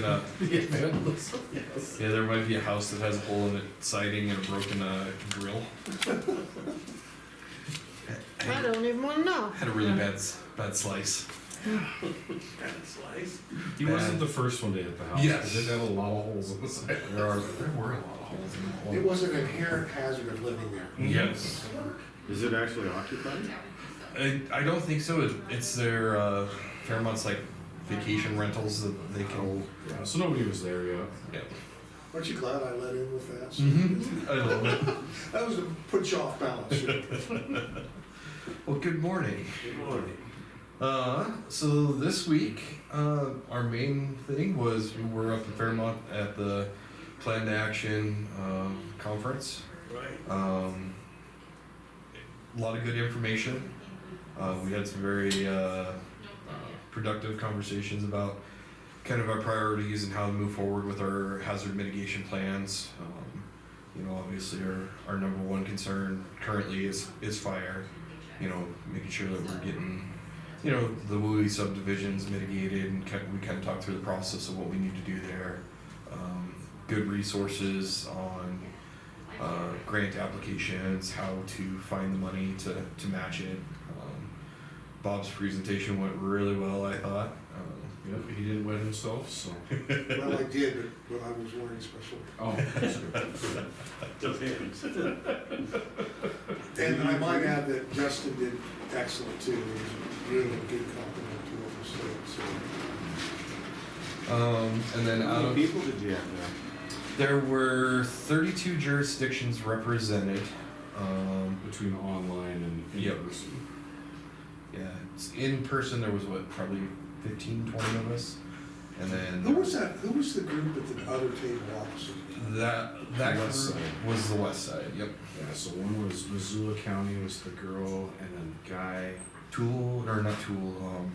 Yeah, vandalism, yes. Yeah, there might be a house that has a hole in it siding and a broken grill. I don't even wanna know. Had a really bad slice. Slice. He wasn't the first one to hit the house. Yes. It did have a lot of holes in the side. There were a lot of holes in the It wall. was an inherent hazard of living there. Yes. Is it actually occupied? I don't think so. It's their Fairmont's like vacation rentals that they can. Yeah, so nobody was there yet. Yeah. Aren't you glad I let in with that? I love it. That was to put you off balance. Sure. Well, good morning. Good morning. So this week, our main thing was we were up in Fairmont at the Planned Action conference. Right. A lot of good information. We had some very productive conversations about kind of our priorities and how to move forward with our hazard mitigation plans. Obviously our number one concern currently is fire. Making sure that we're getting, the WUI subdivisions mitigated, and we kind of talked through the process of what we need to do there. Good resources on grant applications, how to find the money to match it. Bob's presentation went really well, I thought. Yep, he didn't wet himself, so. Well, I did, but I was wearing special. Oh, that's good. Depends. And I might add that Justin did excellent too. He was a really good compliment to what was said. And then How out many of people did you have there? there were 32 jurisdictions represented. Between online and in Yep. person. Yeah, in person there was probably 15, 20 of us, and then Who was that? Who was the group at the other table opposite? that The group west side. was the west side. Yep. Yeah, so one was Missoula County was the girl, and then guy, Tool or not Tool?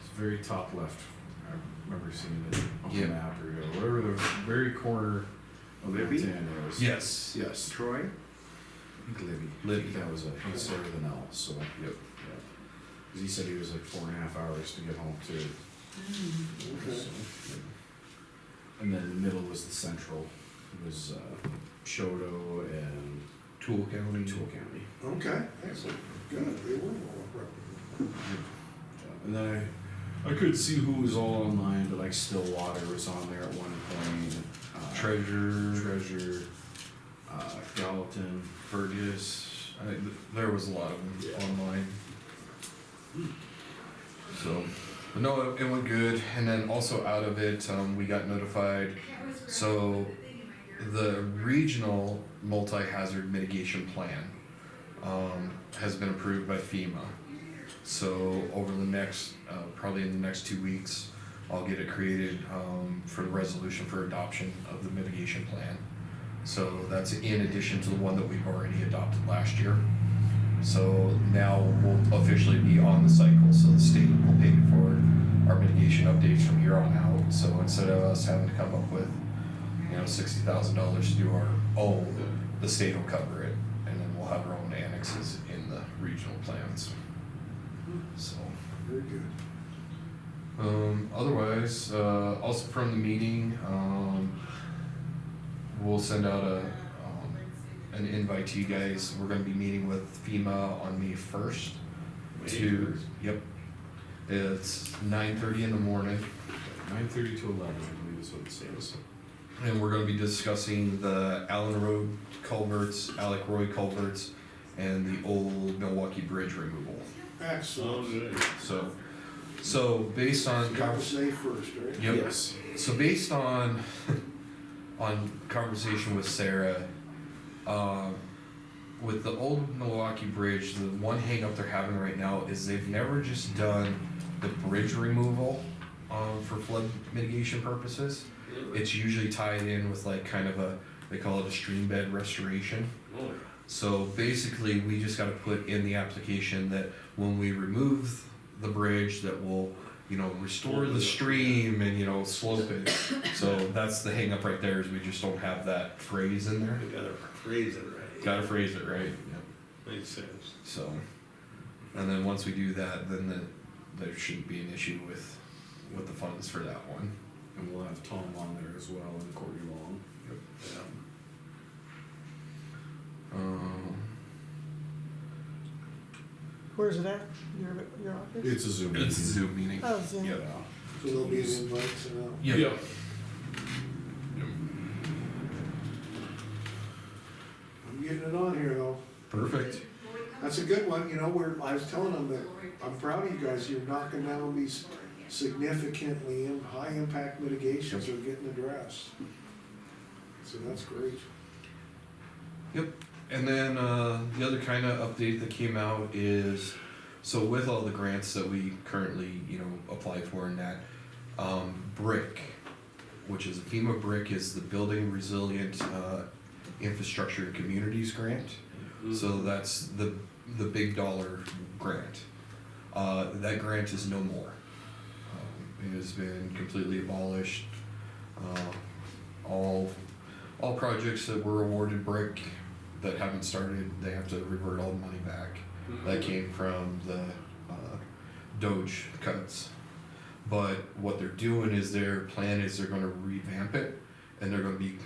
it's very top left. I remember seeing it on Yeah. the map or whatever, the very corner of Libby? Montana was. Yes. Yes. Troy? I think Libby. Libby. I think that was it. He was Sarah than L, so. Yep. Yeah. 'Cause he said he was like 4.5 hours to get home too. Okay. So, and then the middle was the central. It was Choteau and Tool County. Tool County. Okay, excellent. Good. They were well represented. And then I couldn't see who was all online, but like Stillwater was on there at one point. Treasure. Gallatin. Burgess. There was a lot of them online. So, but no, it went good. And then also out of it, we got notified. So, the regional multi-hazard mitigation plan has been approved by FEMA. So, over the next, probably in the next 2 weeks, I'll get it created for the resolution for adoption of the mitigation plan. So, that's in addition to the one that we've already adopted last year. So now we'll officially be on the cycle, so the state will pay for our mitigation updates from here on out. So instead of us having to come up with, $60,000 to do our own, the state will cover it, and then we'll have our own annexes in the regional plans. So, Very good. otherwise, also from the meeting, we'll send out an invite to you guys. We're gonna be meeting with FEMA on May 1st. Yep. It's 9:30 in the morning, 9:30 to 11, I believe is what it says. and we're gonna be discussing the Allen Road culverts, Alec Roy culverts, and the old Milwaukee Bridge removal. Excellent. good. So based on That was May 1st, right? Yep. Yes. So based on conversation with Sarah, with the old Milwaukee Bridge, the one hang up they're having right now is they've never just done the bridge removal for flood mitigation purposes. It's usually tied in with like kind of they call it a stream bed restoration. Oh, So basically, we just gotta put in the application that when we remove the bridge, that will, restore the stream and, slope it. So that's the hang up right there, is we just don't have that phrase in there. you gotta phrase it right. Gotta phrase it right, Makes sense. so. And then once we do that, then there shouldn't be an issue with the funds for that one. And we'll have Where's it at? Your office? It's a Zoom. It's a meeting. Zoom meeting. Oh, Zoom. Yeah. So there'll be an invite sent out. Yep. I'm getting it on here though. Perfect. That's a good one, you know, I was telling them that I'm proud of you guys, you're knocking down these significantly high impact mitigations are getting addressed. So that's great. Yep. And then the other kind of update that came out is, so with all the grants that we currently, apply for in that, BRIC, which is FEMA BRIC, is the Building Resilient Infrastructure and Communities Grant. So that's the big dollar grant. That grant is no more. It has been completely abolished. All projects that were awarded BRIC that haven't started, they have to revert all the money back. That came from the Doge cuts. But what they're doing is their plan is they're gonna revamp it, and they're gonna be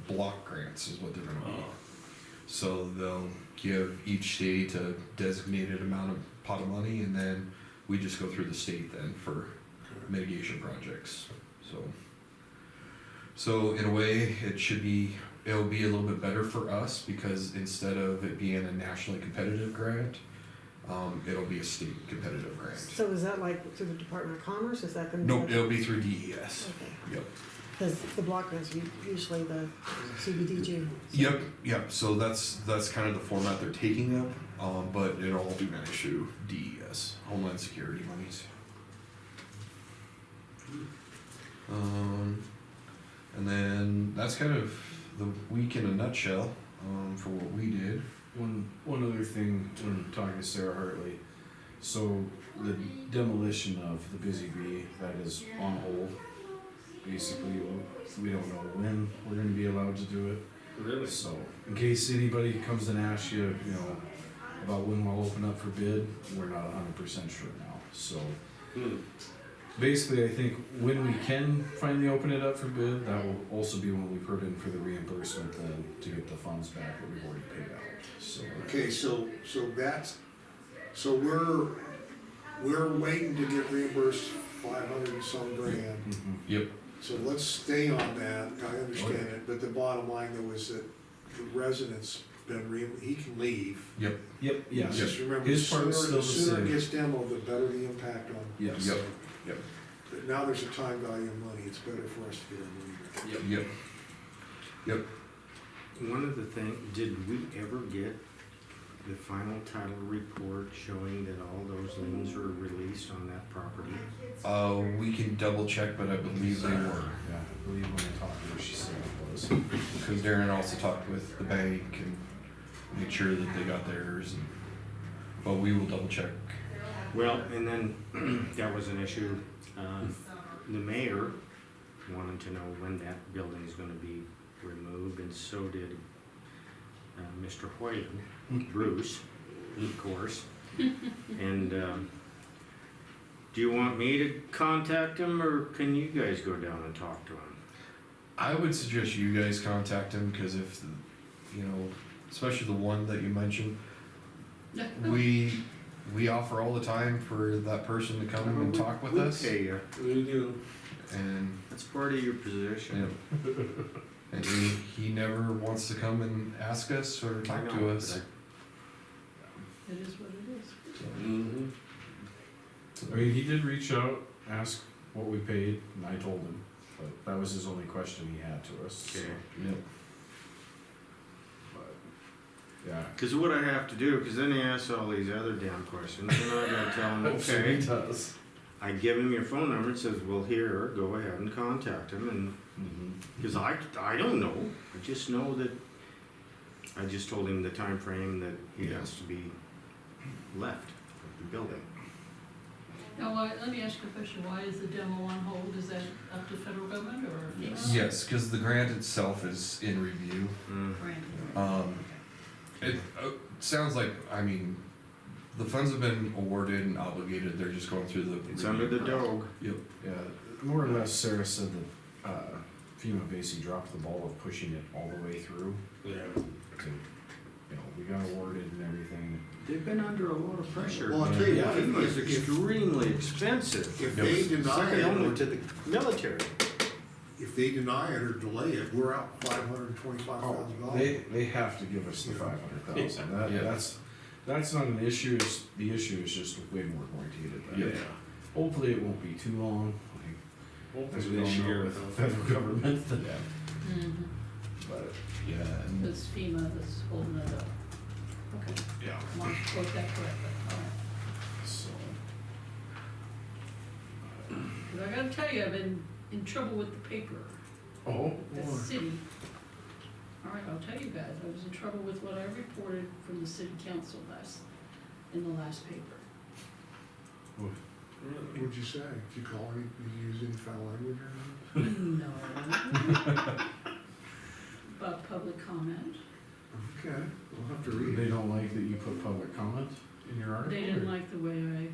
block grants is what they're gonna be. So they'll give each state a designated amount of pot of money, and then we just go through the state then for mitigation projects. So in a way, it'll be a little bit better for us, because instead of it being a nationally competitive grant, it'll be a state competitive grant. So is that like through the Department of Commerce? Is that gonna be? Nope, it'll be through DES. Okay, Yep. because the block grants are usually the CBDG. Yep, so that's kind of the format they're taking up, but it'll all be managed through DES, Homeland Security monies. And then that's kind of the week in a nutshell, for what we did. One other thing when talking to Sarah Hartley, so the demolition of the Busy Bee, that is on hold. Basically, we don't know when we're gonna be allowed to do it. Really? So, in case anybody comes and asks you, about when we'll open up for bid, we're not 100% sure now. So, basically, I think when we can finally open it up for bid, that will also be when we put in for the reimbursement then to get the funds back that we've already paid out. So, Okay, so we're waiting to get reimbursed 500 and some grand. Yep. So let's stay on that, I understand it, but the bottom line though is that the resident's he can leave. Yep, yes. Just remember, His part's still the the sooner it same. gets demoed, the better the impact on. Yes. Yep. But now there's a time value of money, it's better for us to get our money back. Yep. One of the things, did we ever get the final title report showing that all those liens were released on that property? We can double check, but I believe they were. Yeah, I believe when I talked to her, she said it was. Because Darren also talked with the bank and made sure that they got theirs. But we will double check. Well, and then that was an issue. The mayor wanted to know when that building is gonna be removed, and so did Mr. Hoyland, Bruce, of course. And do you want me to contact him, or can you guys go down and talk to him? I would suggest you guys contact him, because if, especially the one that you mentioned, we offer all the time for that person to come and talk with us. Okay, We do. And, that's part of your position. and he never wants to come and ask us or I talk know, to us. It is what it is. Mm-hmm. I mean, he did reach out, ask what we paid, and I told him, but that was his only question he had to us. So, Okay. Yep. but, yeah. Cause what I have to do, cause then he asks all these other damn questions, and I gotta tell him, So okay. he does. I give him your phone number and says, well, here, go ahead and contact him, and, cause I don't know, I just know that, I just told him the time frame that he Yeah. has to be left of the building. Now, let me ask you a question, why is the demo on hold, is that up to federal government or FEMA? Yes, because the grant itself is in review. It sounds like, the funds have been awarded and obligated, they're just going through the. It's under the dog. Yep. Yeah, more or less Sarah said that FEMA basically dropped the ball of pushing it all the way through. Yeah. you know, we got awarded and everything. They've been under a lot of pressure. Well, I'll tell you what, FEMA is if- extremely expensive. If they deny Second only it, to the military. if they deny it or delay it, we're out $525,000. They have to give us the 500,000. That, Yeah. that's not an issue. The issue is just when we're going to get it Yeah. back. Hopefully it won't be too long. Like, as we Hopefully all this know year. with federal government, Mhm. but Yeah, and It's FEMA that's holding it up. Okay, yeah. I want to quote that correctly, all right. So But I gotta tell you, I've been in trouble with the paper, oh, the city. All right, I'll tell you guys, I was in trouble with what I reported from the city council in the last paper. What'd you say? Did you call any, did you use any foul language or anything? No. About public comment. Okay, we'll have to read they it. don't like that you put public comment in your article. They didn't or- like the way I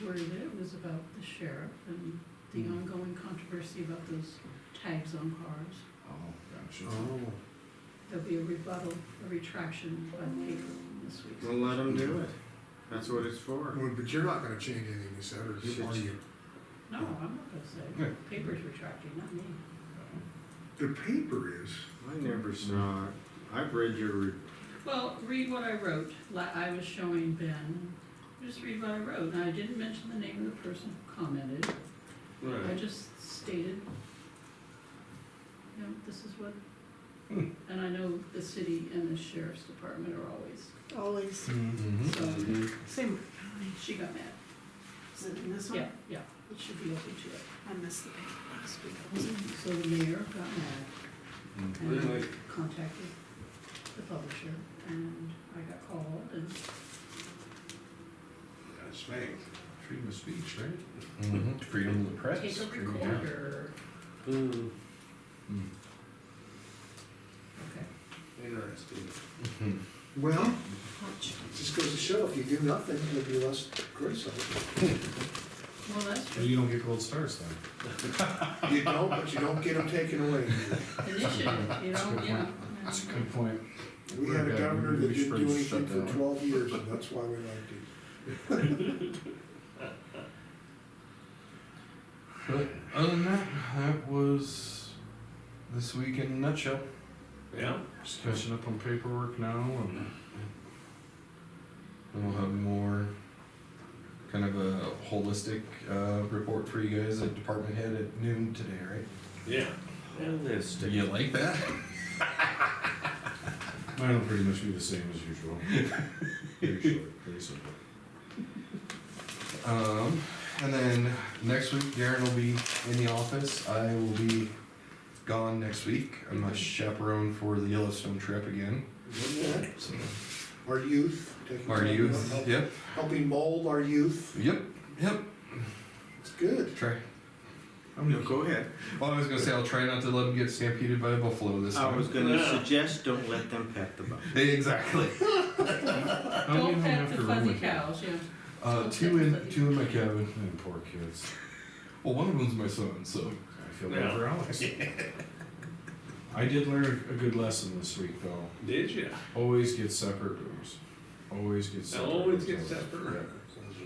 worded it, it was about the sheriff and the ongoing controversy about those tags on cars. Oh, gotcha. Oh, There'll be a rebuttal, a retraction by the paper this week. Well, let them do it. That's what it's for. well, but you're not gonna change anything you said, or are you? No, I'm not gonna say, Yeah. paper's retracting, not me. The paper is. I never saw it. I've read your, Well, read what I wrote, I was showing Ben, just read what I wrote, and I didn't mention the name of the person who commented, I Right. just stated, you know, this is what, Hmm. and I know the city and the sheriff's department are always, Always, Mhm. so, same, she got mad. is it in this one? Yeah, yeah, it should be open to it. I missed the paper last week. I wasn't- So the mayor got mad and Really? contacted the publisher, and I got called, and That's fake. Freedom of speech, right? Mhm. Freedom of the press. take a Freedom, yeah. recorder. Hmm, Hmm. Okay. interesting. Mhm. Well, just goes to show, if you do nothing, you'll be less criticized. Well, that's Well, true. you don't get gold stars then. You don't, but you don't get them taken away. Initiative, you know, yeah. That's a good point. We had a Okay, governor that maybe we didn't should do shut anything for down. 12 years, and that's why we liked him. But other than that, that was this week in a nutshell. Yeah? Just catching up on paperwork now and And we'll have more kind of a holistic report for you guys at department head at noon today, right? Yeah. holistic. You like that? mine will pretty much be the same as usual. Very short, very simple. And then next week, Darren will be in the office. I will be gone next week. I'm a chaperone for the Yellowstone trip again. Okay. So, Our youth. taking our care of youth, help- yep, Helping mold our youth. yep. It's good. Try. No, go ahead. Well, I was gonna say I'll try not to let them get stampeded by a buffalo this I time. was gonna Yeah. suggest don't let them pet the buffalo. Exactly. Don't pet the fuzzy cows, yeah. Two in my cabin. And poor kids. Well, one of them's my son, so. I feel bad Yeah. for Alex. I did learn a good lesson this week though. Did you? Always get separate rooms. Always get separate Always rooms. get separate rooms.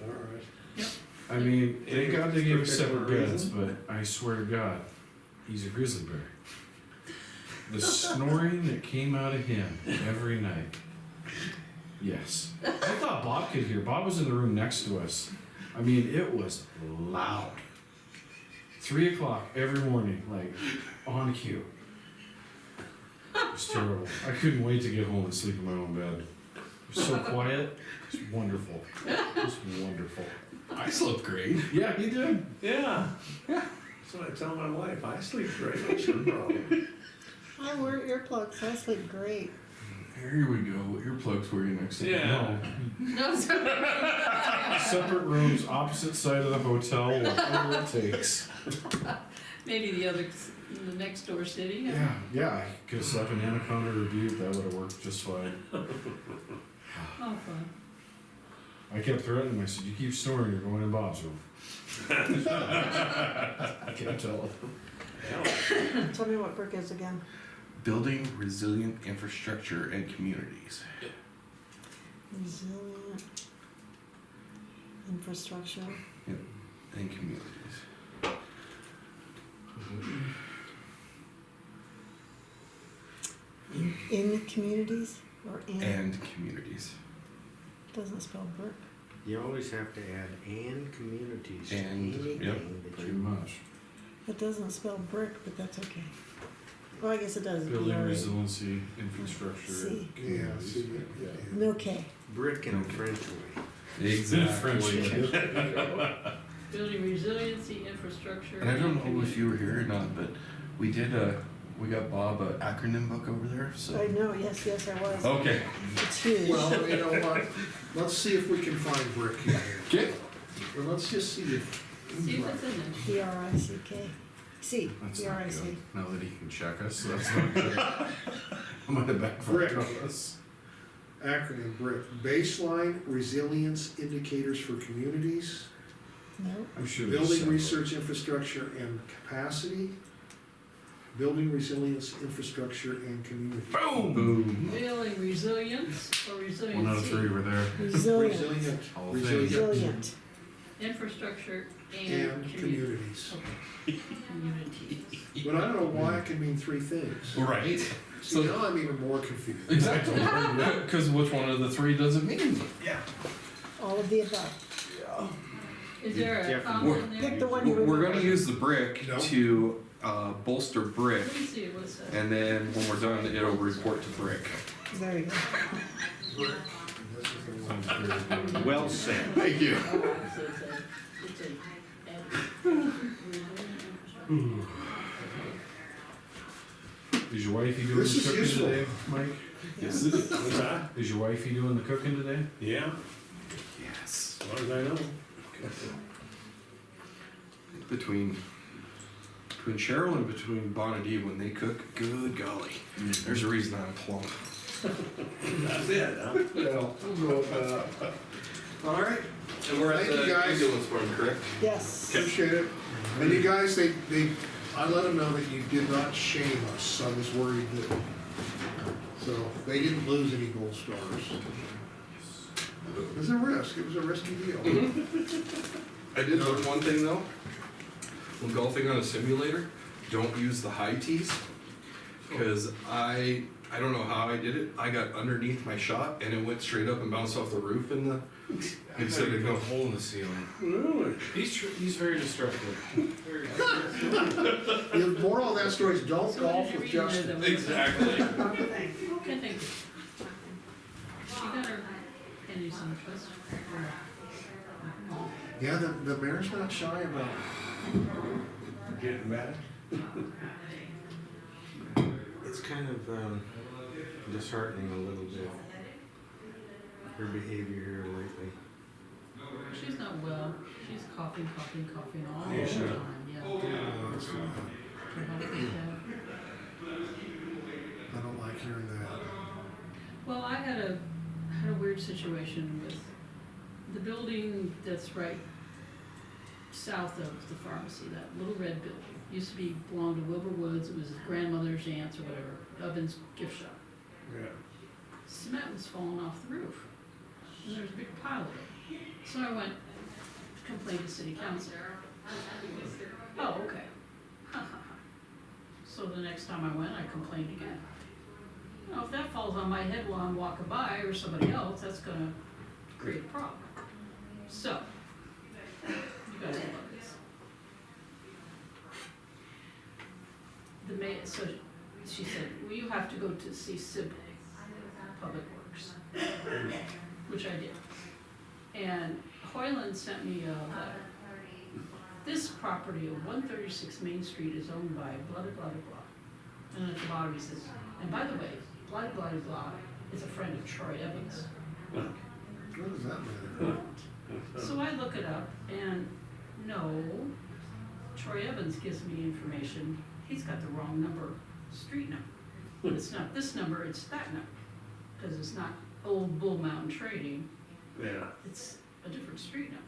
All right. I mean, thank God they gave us For separate whatever beds, reason. but I swear to God, he's a grizzly bear. The snoring that came out of him every night. Yes. I thought Bob could hear. Bob was in the room next to us. I mean, it was loud. 3 o'clock every morning, like on cue. It was terrible. I couldn't wait to get home and sleep in my own bed. It was so quiet. It was wonderful. It was wonderful. I slept great. Yeah, he did. Yeah. That's what I tell my wife. I sleep great. What's your problem? I wear earplugs, I sleep great. Here we go. Earplugs for you next time. Yeah. No, sorry. Separate rooms, opposite side of the hotel, whatever it takes. Maybe the next door city, Yeah, yeah, I could have slept in Anaconda or Butte, that would have worked just fine. Oh, fun. I kept threatening him, I said, you keep snoring, you're going in Bob's room. I can't tell him. Tell me what brick is again. Building resilient infrastructure and communities. Resilient infrastructure. And communities. In communities or in? And communities. Doesn't spell brick. You always have to add and communities to And, anything yep, that Pretty you. much. It doesn't spell brick, but that's okay. Well, I guess it does. Building BRA. resiliency, infrastructure. C. Yeah, communities. see, yeah. No K. Brick in a Okay. French way. Exactly. Building resiliency, infrastructure. And I don't know community. if you were here or not, but we did we got Bob an acronym book over there, I so. know, yes, I was. Okay. It's huge. Well, you know what, let's see if we can find brick in here. Okay. Well, let's just see if. See if it's in there. B-R-I-C-K. C, That's not B-R-I-C. good. Now that he can check us, that's not good. I might have backfired Brick. on us. Acronym BRIC, Baseline Resilience Indicators for Communities, No, I'm sure. Building Research Infrastructure and Capacity, Building Resilience Infrastructure and Community. Boom. Building resilience or resiliency. 1 out of 3 were there. resilient, Resilient, All things. resilient resilient. Infrastructure and and communities. Okay. Communities. But I don't know why it can mean three things. Right. See, now I'm even more confused. Exactly. Because which one of the three does it mean? All of the above. Is there a Yeah. comma in there? Pick the one you We're remember. gonna use the brick No. to bolster brick, Let me see what it says. and then when we're done, it'll report to brick. There you go. BRIC. This is the one. Sounds very good. Well said. Thank you. Oh, so it's a Is your wifey doing This the is cooking useful. today, Mike? Yes, it is. What's that? Is your wifey doing the cooking today? Yeah, Yes. as long as I know. Between Cheryl and between Bonadie, when they cook, good golly, there's a reason I'm plump. That's it, huh? Well, we'll go with that. All right, And we're at Thank you, the guys. ambulance barn, correct? Yes. appreciate it. And you guys, they, I let them know that you did not shame us, I was worried that, so, they didn't lose any gold stars. It was a risk, it was a risky deal. I did learn one thing though. When golfing on a simulator, don't use the high tees. Cause I don't know how I did it. I got underneath my shot and it went straight up and bounced off the roof in the, instead of a going. hole in the ceiling. Really? He's very destructive. Very The moral of that story is don't So golf did with you read Justin. the- Exactly. Okay, thank you. She got her pennies on trust. Yeah, the mayor's not shy about Getting mad? It's kind of disheartening a little bit, her behavior here lately. She's not well. She's coughing all Yeah. the time, yeah. I don't like hearing that. Well, I had a weird situation with the building that's right south of the pharmacy, that little red building. Used to be, belonged to Wilbur Woods, it was his grandmother's aunt's or whatever, Oven's gift shop. Yeah. Cement was falling off the roof, and there was a big pile of it. So I went, complained to city council. Oh, okay. So the next time I went, I complained again. Now, if that falls on my head while I'm walking by or somebody else, that's gonna create a problem. So, you guys know about this. So she said, well, you have to go to see Sibley, Public Works, which I did. And Hoyland sent me a letter. This property of 136 Main Street is owned by blah, blah, blah, blah. And at the bottom he says, and by the way, blah, blah, blah is a friend of Troy Evans. What does that matter? So I look it up and no, Troy Evans gives me information. He's got the wrong number, street number. It's not this number, it's that number. Because it's not Old Bull Mountain Trading, Yeah. it's a different street number.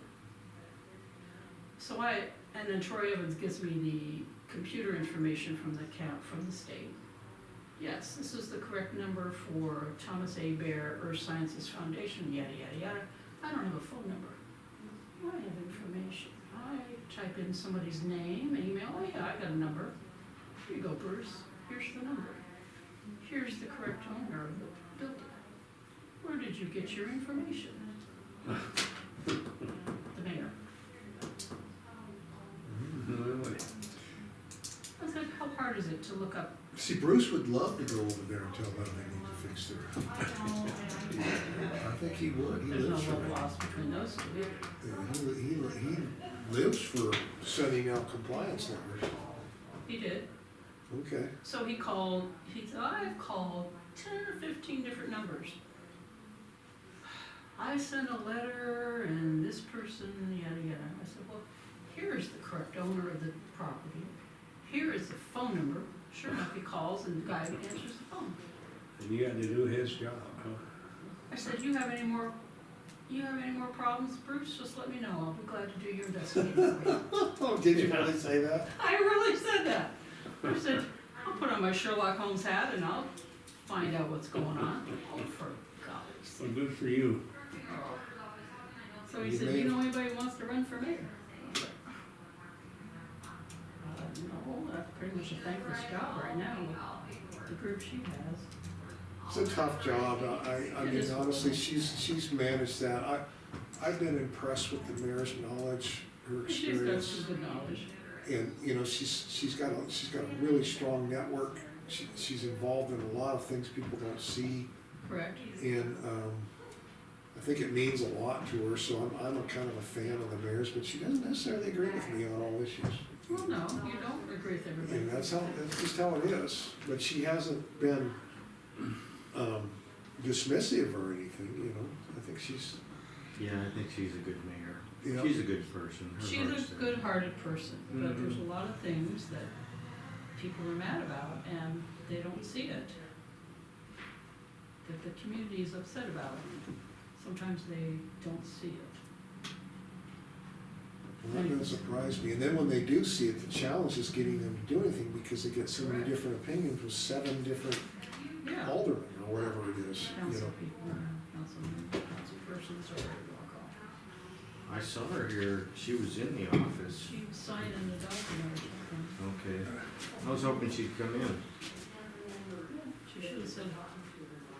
So and then Troy Evans gives me the computer information from the account from the state. yes, this is the correct number for Thomas A. Bear Earth Sciences Foundation, yada, yada, yada. I don't have a phone number. I have information. I type in somebody's name, email, oh yeah, I got a number. Here you go, Bruce, here's the number. Here's the correct owner of the building. Where did you get your information? The mayor. Really? I said, how hard is it to look up? See, Bruce would love to go over there and tell them they need to fix their house. I think he would, he There's no lives for love it. lost between those two. Yeah, he lives for sending out compliance numbers. He did. Okay. So he called, he said, I've called 10 or 15 different numbers. I sent a letter and this person, yada, yada. I said, well, here's the correct owner of the property. Here is the phone number. Sure enough, he calls and the guy answers the phone. And you had to do his job, huh? I said, you have any more problems, Bruce? Just let me know. I'll be glad to do your investigating for you. Oh, did you really say that? I really said that. I said, I'll put on my Sherlock Holmes hat and I'll find out what's going on. Oh, for God's sake. Well, good for you. Oh. So he You said, made you it. know anybody who wants to run for mayor? I said, no, that's pretty much a thankless job right now with the group she has. It's a tough job. I It mean, is. honestly, she's managed that. I've been impressed with the mayor's knowledge, her She's got experience. some good knowledge. And, you know, she's got a really strong network. She's involved in a lot of things people don't see. Correct. And, I think it means a lot to her, so I'm a kind of a fan of the mayor's, but she doesn't necessarily agree with me on all issues. Well, no, you don't agree with everybody. And that's just how it is. But she hasn't been, dismissive or anything, you know. I think she's, Yeah, I think she's a good mayor. Yeah. She's a good person. Her She's heart's a there. good-hearted person, but Mhm. there's a lot of things that people are mad about and they don't see it. That the community is upset about. Sometimes they don't see it. well, that doesn't surprise me. And then when they do see it, the challenge is getting them to do anything because they get so many Correct. different opinions with 7 different Yeah. aldermen or whatever it is, you Council know. people, council persons, or whatever you wanna call I saw her here, she was in the office. it. She was signing the document or something. Okay. I was hoping she'd come in. She should have said,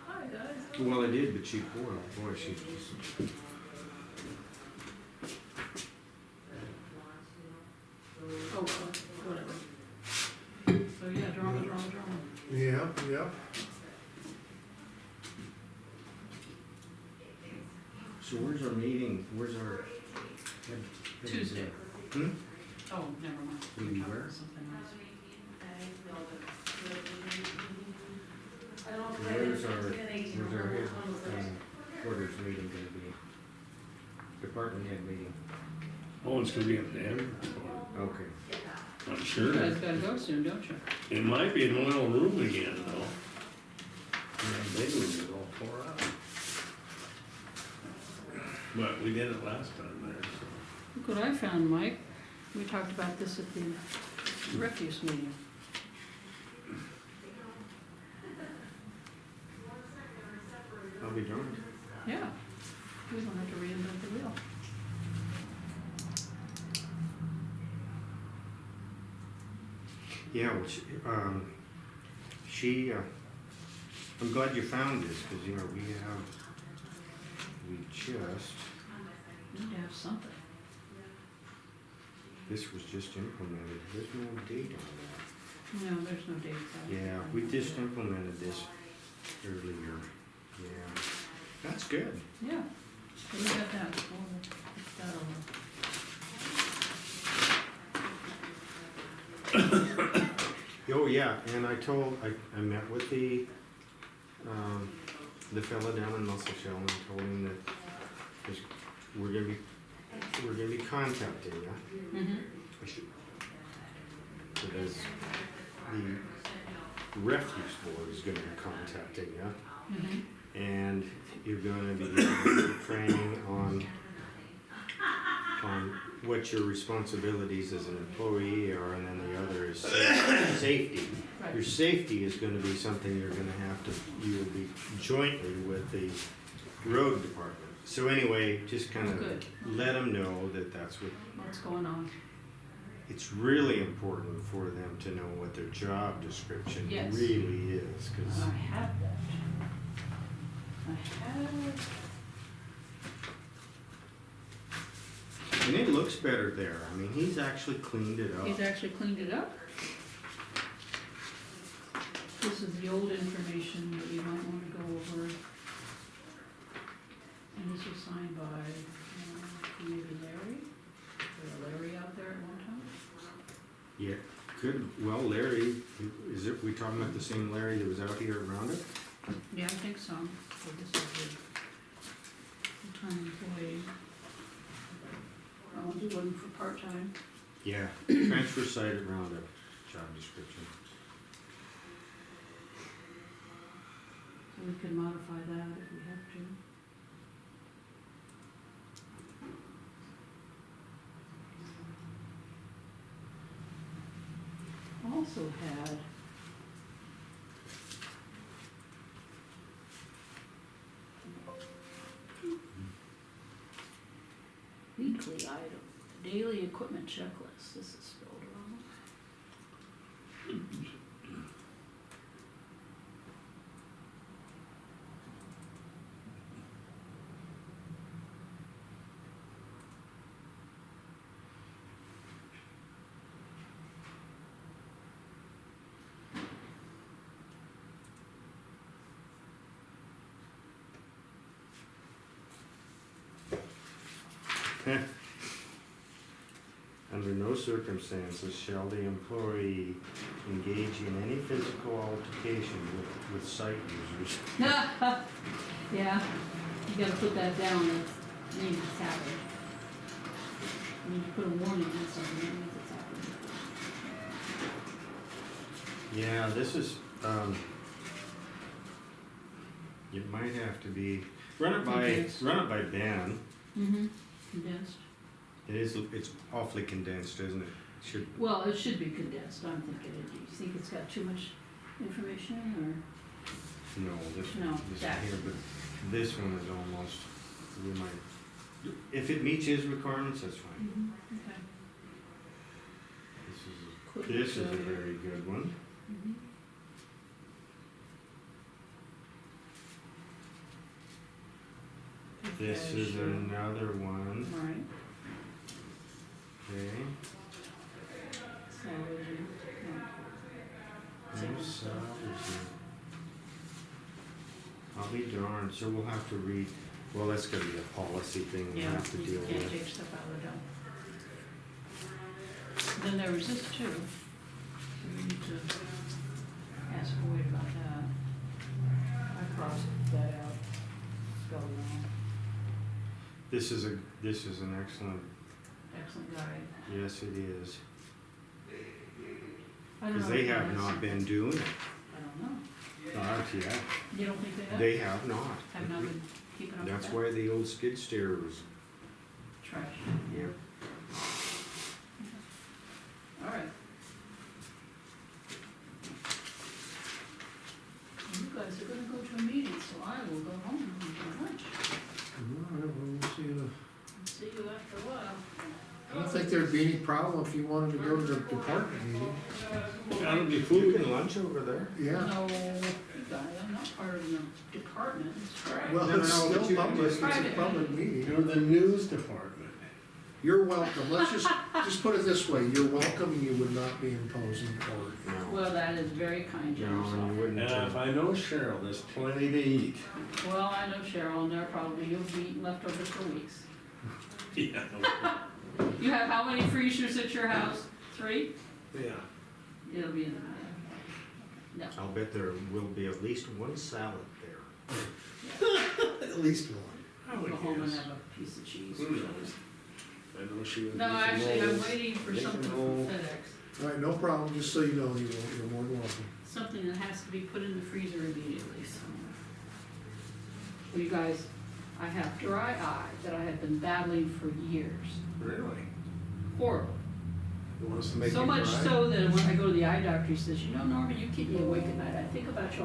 hi, guys. Well, I did, but she, boy, she just, Oh, whatever. So, yeah, drama. Yeah, yeah. so where's our meeting, where's our? Tuesday. Hmm? Oh, never mind. Will you We're talking where? about something else. Where's our headquarters meeting gonna be? Department head meeting. Oh, it's gonna be at the end? Okay. I'm You sure. guys gotta go soon, don't you? It might be in the little room again, though. Yeah, big room is all tore up. But we did it last time there, so. Look what I found, Mike. We talked about this at the refuse meeting. I'll be darned. Yeah. We don't have to reinvent the wheel. Yeah, well, I'm glad you found this, cause you know, we just, We need to have something. this was just implemented, there's no date on that. No, there's no date on it. Yeah, we just implemented this earlier, yeah, that's good. Yeah. So we got that. We'll fix that over. Oh, yeah, and I met with the fella down in Muscle Shell and told him that we're gonna be contacting you. Mm-hmm. Because the refuse board is gonna be contacting you, Mm-hmm. and you're gonna be getting training on what your responsibilities as an employee are, and then the other is safety. Right. Your safety is gonna be something you're gonna have to, you will be jointly with the road department. So anyway, just kind of Good. let them know that that's what, What's going on? it's really important for them to know what their job description Yes. really is, 'cause I have that. I have, and it looks better there. I mean, he's actually cleaned it up. he's actually cleaned it up. This is the old information that you might wanna go over. And this was signed by, maybe Larry? Was there a Larry out there at one time? Yeah, good. Well, Larry, is it, we talking about the same Larry that was out here around it? Yeah, I think so. So this is a full-time employee. I want to do one for part-time. Yeah, transfer site around it, job description. So we can modify that if we have to. Also had weekly item, daily equipment checklist. This is spelled wrong. Under no circumstances shall the employee engage in any physical altercation with site users. Yeah, you gotta put that down, that's means it's happened. When you put a warning on something, that means it's happened. Yeah, this is, it might have to be, run it by Ben. Mm-hmm, condensed. It's awfully condensed, isn't it? Should, Well, it should be condensed, I'm thinking. Do you think it's got too much information, no, this No, this that- here, but this one is almost, we might, if it meets his requirements, that's or? fine. Okay. This is a very good one. Mhm. This Okay, is sure. another one, Right, okay. salvaging, No salvaging. I'll be darned, so we'll have to read, well, that's gonna be a policy thing we'll yeah, have to you deal can't with. take stuff out of the dump. Then there was this too. We need to ask Boyd about that. I crossed that out, spelled wrong. This is an excellent, Excellent guide. yes, it is. I don't Because know they if have that's- not been doing it. I don't know. Not yet. You don't think they have? They have not. Have not been keeping up with that? That's why the old skid steer was, Trash. yeah. All right. You guys are gonna go to a meeting, so I will go home and have lunch. All right, well, we'll see you. See you after a while. I don't think there'd be any problem if you wanted to go to the department meeting. That'll be You food. can lunch over there. Yeah, No, you guys, I'm not part of the department, it's correct. well, No, no, it's no, but still you can public, it's just- a public meeting. You're the news department. You're welcome, let's just put it this way, you're welcome, and you would not be imposing court. No, Well, that is very kind, no, Jim. you wouldn't. And if I know Cheryl, there's plenty to eat. Well, I know Cheryl, and they're probably, you'll be eating leftovers for weeks. Yeah. You have how many freezers at your house? 3? Yeah. It'll be in the, no. I'll bet there will be at least one salad there. At least one. I I'll would go home and guess. have a piece of cheese. Who knows? I know she would. No, make some actually, I'm rolls. waiting for Make something some from rolls. FedEx. All right, no problem, just so you know, you're more than welcome. Something that has to be put in the freezer immediately, so. Well, you guys, I have dry eye that I have been battling for years. Really? horrible. It wants to make So you much cry. so that when I go to the eye doctor, he says, you know, Norma, you keep me awake at night, I think about you all